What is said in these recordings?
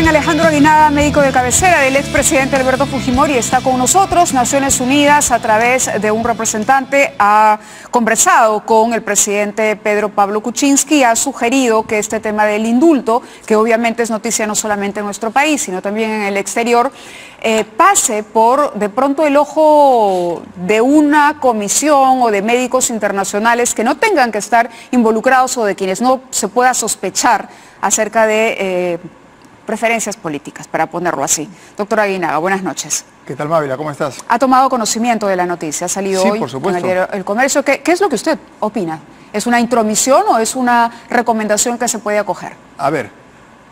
Alejandro Aguinaga, médico de cabecera del expresidente Alberto Fujimori, está con nosotros. Naciones Unidas, a través de un representante, ha conversado con el presidente Pedro Pablo Kuczynski y ha sugerido que este tema del indulto, que obviamente es noticia no solamente en nuestro país, sino también en el exterior, pase por, de pronto, el ojo de una comisión o de médicos internacionales que no tengan que estar involucrados o de quienes no se pueda sospechar acerca de preferencias políticas, para ponerlo así. Doctor Aguinaga, buenas noches. ¿Qué tal, Mávila? ¿Cómo estás? ¿Ha tomado conocimiento de la noticia? ¿Ha salido hoy por supuesto. en el diario El Comercio? ¿Qué es lo que usted opina? ¿Es una intromisión o es una recomendación que se puede acoger? A ver,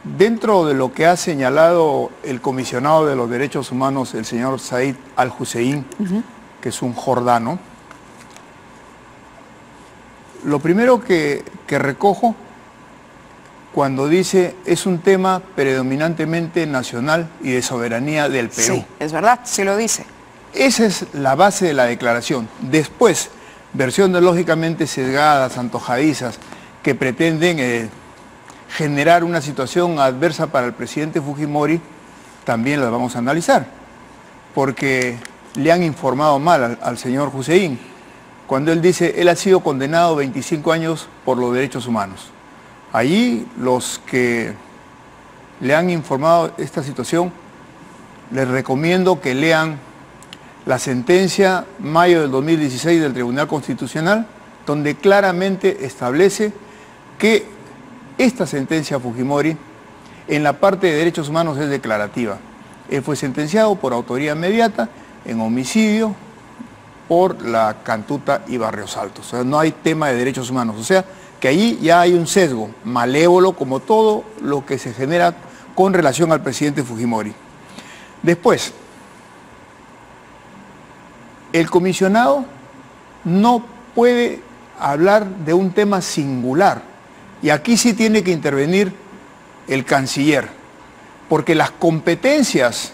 dentro de lo que ha señalado el comisionado de los derechos humanos, el señor Said Al-Hussein, que es un jordano, lo primero que recojo cuando dice es un tema predominantemente nacional y de soberanía del Perú. Sí, es verdad, sí lo dice. Esa es la base de la declaración. Después, versiones lógicamente sesgadas, antojadizas, que pretenden generar una situación adversa para el presidente Fujimori, también las vamos a analizar, porque le han informado mal al señor Hussein, cuando él dice, él ha sido condenado a 25 años por los derechos humanos. Allí los que le han informado esta situación, les recomiendo que lean la sentencia mayo del 2016 del Tribunal Constitucional, donde claramente establece que esta sentencia Fujimori en la parte de derechos humanos es declarativa. Él fue sentenciado por autoría inmediata en homicidio por la Cantuta y Barrios Altos. O sea, no hay tema de derechos humanos. O sea, que allí ya hay un sesgo malévolo como todo lo que se genera con relación al presidente Fujimori. Después, el comisionado no puede hablar de un tema singular y aquí sí tiene que intervenir el canciller, porque las competencias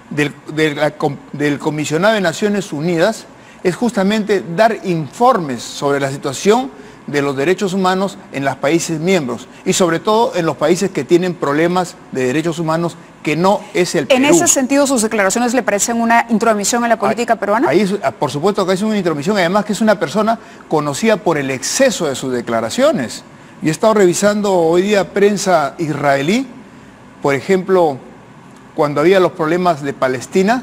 del comisionado de Naciones Unidas es justamente dar informes sobre la situación de los derechos humanos en los países miembros y sobre todo en los países que tienen problemas de derechos humanos, que no es el Perú. ¿En ese sentido sus declaraciones le parecen una intromisión en la política peruana? Ahí por supuesto que es una intromisión, además que es una persona conocida por el exceso de sus declaraciones. Yo he estado revisando hoy día prensa israelí, por ejemplo, cuando había los problemas de Palestina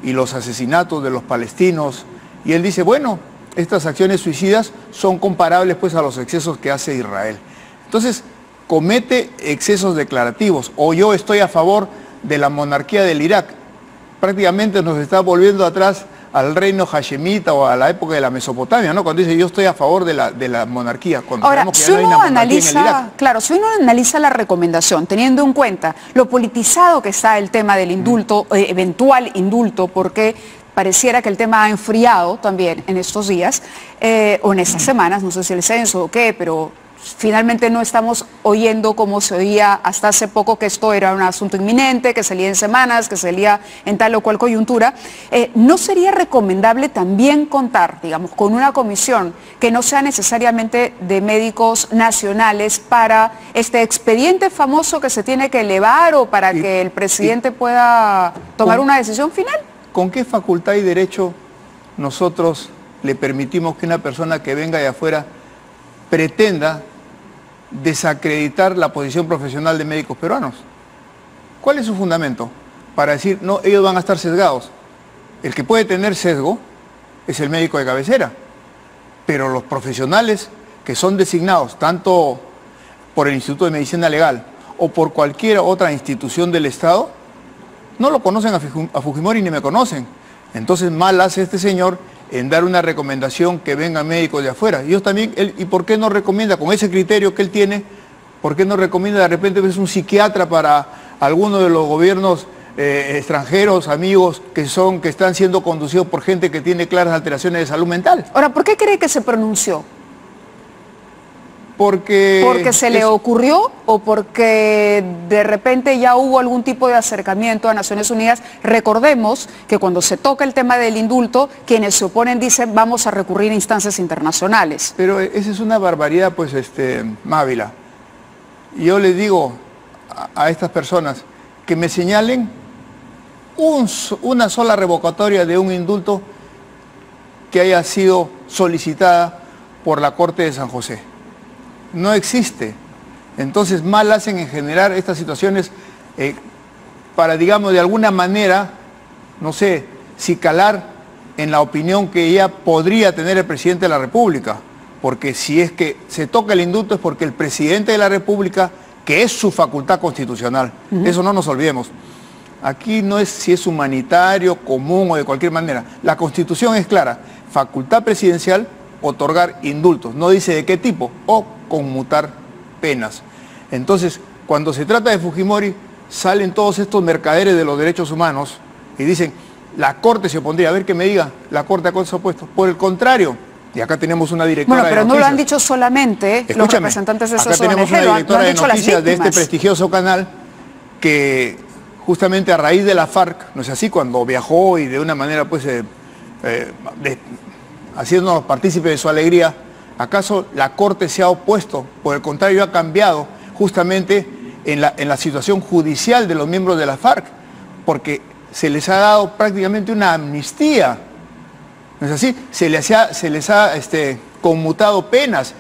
y los asesinatos de los palestinos, y él dice, bueno, estas acciones suicidas son comparables pues a los excesos que hace Israel. Entonces, comete excesos declarativos, o yo estoy a favor de la monarquía del Irak. Prácticamente nos está volviendo atrás al reino hashemita o a la época de la Mesopotamia, ¿no? Cuando dice yo estoy a favor de la monarquía. Cuando ahora, que si ya no hay uno una monarquía en el analiza, Irak. claro, si uno analiza la recomendación, teniendo en cuenta lo politizado que está el tema del indulto, eventual indulto, porque pareciera que el tema ha enfriado también en estos días, o en estas semanas, no sé si el censo o qué, pero finalmente no estamos oyendo como se oía hasta hace poco, que esto era un asunto inminente, que salía en semanas, que salía en tal o cual coyuntura. ¿No sería recomendable también contar, digamos, con una comisión que no sea necesariamente de médicos nacionales para este expediente famoso que se tiene que elevar o para que el presidente pueda tomar una decisión final? ¿Con qué facultad y derecho nosotros le permitimos que una persona que venga de afuera pretenda desacreditar la posición profesional de médicos peruanos? ¿Cuál es su fundamento para decir, no, ellos van a estar sesgados? El que puede tener sesgo es el médico de cabecera, pero los profesionales que son designados tanto por el Instituto de Medicina Legal o por cualquier otra institución del Estado, no lo conocen a Fujimori ni me conocen. Entonces mal hace este señor en dar una recomendación que vengan médicos de afuera. Y ellos también, ¿y por qué no recomienda, con ese criterio que él tiene, por qué no recomienda de repente un psiquiatra para alguno de los gobiernos extranjeros, amigos, que están siendo conducidos por gente que tiene claras alteraciones de salud mental? Ahora, ¿por qué cree que se pronunció? ¿Porque se le ocurrió o porque de repente ya hubo algún tipo de acercamiento a Naciones Unidas? Recordemos que cuando se toca el tema del indulto, quienes se oponen dicen vamos a recurrir a instancias internacionales. Pero esa es una barbaridad, pues, Mávila. Yo les digo a estas personas que me señalen una sola revocatoria de un indulto que haya sido solicitada por la Corte de San José. No existe. Entonces mal hacen en generar estas situaciones para, digamos, de alguna manera, no sé, si calar en la opinión que ya podría tener el presidente de la República. Porque si es que se toca el indulto es porque el presidente de la República, que es su facultad constitucional, eso no nos olvidemos. Aquí no es si es humanitario, común o de cualquier manera. La Constitución es clara, facultad presidencial, otorgar indultos. No dice de qué tipo, o conmutar penas. Entonces, cuando se trata de Fujimori, salen todos estos mercaderes de los derechos humanos y dicen, la Corte se opondría. A ver que me diga, la Corte a cuál se ha opuesto. Por el contrario, y acá tenemos una directora pero de no noticias. lo han dicho solamente los representantes de esas acá tenemos una directora de noticias de este prestigioso canal que justamente a raíz de la FARC, no es así, cuando viajó y de una manera pues haciéndonos partícipes de su alegría, ¿acaso la Corte se ha opuesto? Por el contrario, ha cambiado justamente en la situación judicial de los miembros de la FARC, porque se les ha dado prácticamente una amnistía, ¿no es así? Se les ha conmutado penas,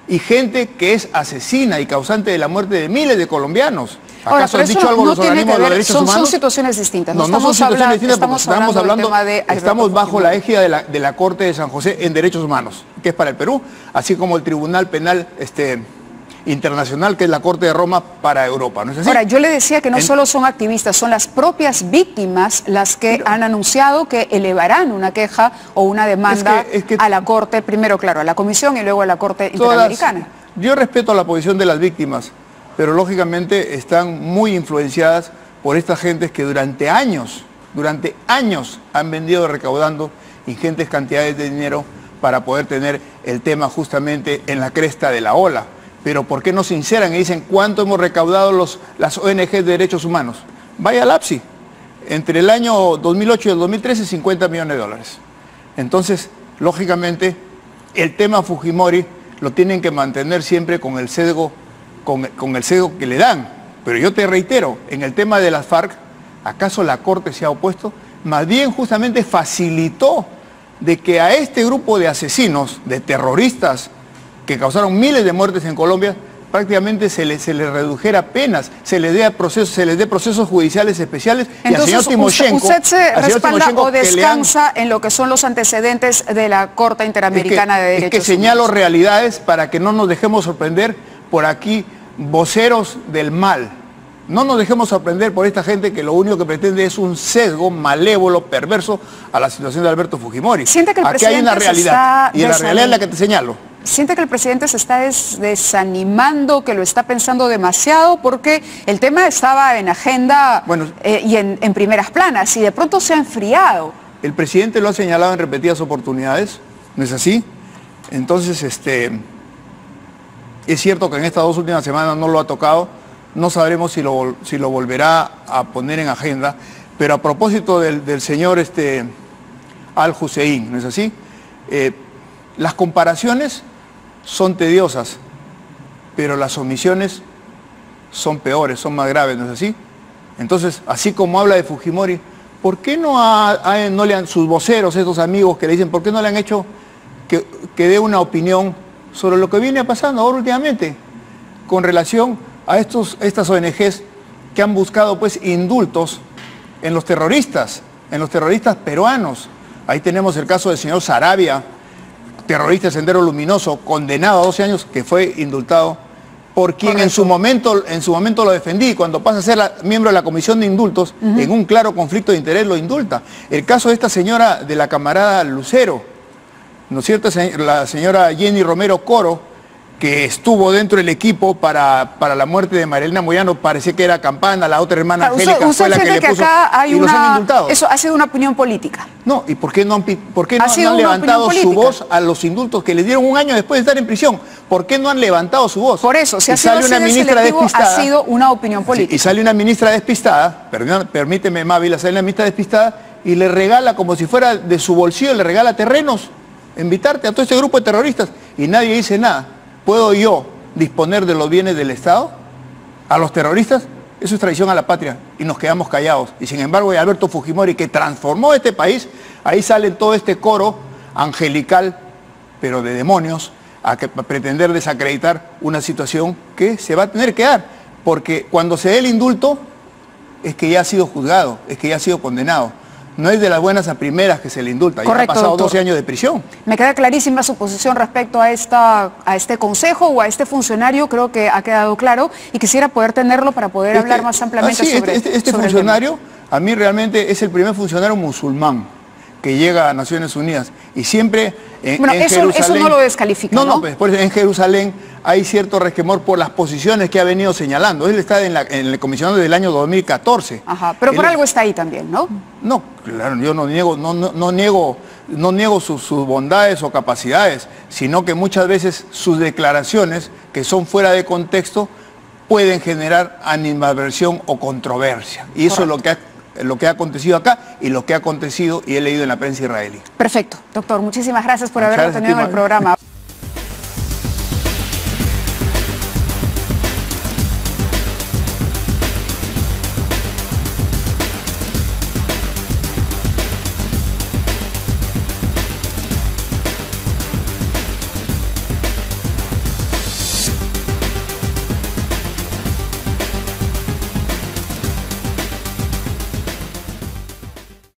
y gente que es asesina y causante de la muerte de miles de colombianos. ¿Acaso han dicho algo los organismos de los derechos humanos? Son situaciones distintas. No son situaciones distintas porque estamos bajo la égida de la Corte de San José en derechos humanos, que es para el Perú, así como el Tribunal Penal Internacional, que es la Corte de Roma para Europa, ¿no es así? Ahora, yo le decía que no solo son activistas, son las propias víctimas las que han anunciado que elevarán una queja o una demanda a la Corte, primero, claro, a la Comisión y luego a la Corte Interamericana. Yo respeto la posición de las víctimas, pero lógicamente están muy influenciadas por estas gentes que durante años han venido recaudando ingentes cantidades de dinero para poder tener el tema justamente en la cresta de la ola. Pero ¿por qué no se sinceran y dicen cuánto hemos recaudado las ONG de derechos humanos? Vaya al APSI, entre el año 2008 y el 2013, 50 millones de dólares. Entonces, lógicamente, el tema Fujimori lo tienen que mantener siempre con el sesgo que le dan. Pero yo te reitero, en el tema de las FARC, ¿acaso la Corte se ha opuesto? Más bien justamente facilitó de que a este grupo de asesinos, de terroristas, que causaron miles de muertes en Colombia, prácticamente se les redujera penas, se les dé procesos judiciales especiales. Entonces, y al señor Timoshenko, ¿usted se respalda o descansa en lo que son los antecedentes de la Corte Interamericana de Derechos Humanos? Es que señalo realidades para que no nos dejemos sorprender por aquí voceros del mal. No nos dejemos sorprender por esta gente que lo único que pretende es un sesgo malévolo, perverso a la situación de Alberto Fujimori. ¿Siente que el Aquí hay una realidad, y la realidad es la que te señalo. ¿Siente que el presidente se está desanimando, que lo está pensando demasiado? Porque el tema estaba en agenda y en primeras planas, y de pronto se ha enfriado. El presidente lo ha señalado en repetidas oportunidades, ¿no es así? Entonces, es cierto que en estas 2 últimas semanas no lo ha tocado, no sabremos si lo volverá a poner en agenda, pero a propósito del señor Al-Hussein, ¿no es así? Las comparaciones son tediosas, pero las omisiones son peores, son más graves, ¿no es así? Entonces, así como habla de Fujimori, ¿por qué no le han, sus voceros, estos amigos que le dicen, ¿por qué no le han hecho que dé una opinión sobre lo que viene pasando ahora últimamente con relación a estas ONGs que han buscado pues indultos en los terroristas peruanos? Ahí tenemos el caso del señor Saravia, terrorista de Sendero Luminoso, condenado a 12 años, que fue indultado por quien en su momento lo defendí. Cuando pasa a ser miembro de la Comisión de Indultos, en un claro conflicto de interés lo indulta. El caso de esta señora de la camarada Lucero, ¿no es cierto? La señora Jenny Romero Coro, que estuvo dentro del equipo para la muerte de Marilena Moyano, parecía que era Campana, la otra hermana Angélica fue la que le puso, y los han indultado. Eso ha sido una opinión política. No, ¿y por qué no han levantado su voz a los indultos que le dieron un año después de estar en prisión? ¿Por qué no han levantado su voz? Por eso, si ha sido una ministra despistada, ha sido una opinión política. Sí, y sale una ministra despistada, permíteme, Mávila, sale una ministra despistada y le regala, como si fuera de su bolsillo, le regala terrenos, invitarte a todo este grupo de terroristas, y nadie dice nada. ¿Puedo yo disponer de los bienes del Estado a los terroristas? eso es traición a la patria y nos quedamos callados. Y sin embargo, hay Alberto Fujimori, que transformó este país, ahí sale todo este coro angelical, pero de demonios, a pretender desacreditar una situación que se va a tener que dar, porque cuando se dé el indulto es que ya ha sido juzgado, es que ya ha sido condenado. No es de las buenas a primeras que se le indulta. Correcto, ya ha pasado doctor. 12 años de prisión. Me queda clarísima su posición respecto a este consejo o a este funcionario, creo que ha quedado claro, y quisiera poder tenerlo para poder hablar más ampliamente sobre este sobre funcionario, a mí realmente es el primer funcionario musulmán que llega a Naciones Unidas, y siempre bueno, eso no lo descalifica, ¿no? No, pues, por eso en Jerusalén hay cierto resquemor por las posiciones que ha venido señalando. Él está en el comisionado del año 2014. Ajá, pero por algo está ahí también, ¿no? No, claro, yo no niego sus bondades o capacidades, sino que muchas veces sus declaraciones, que son fuera de contexto, pueden generar animadversión o controversia. Y eso Correcto. es lo que ha acontecido acá y lo que ha acontecido y he leído en la prensa israelí. Perfecto, doctor. Muchísimas gracias por Muchas haberlo gracias, tenido en el Tima. programa.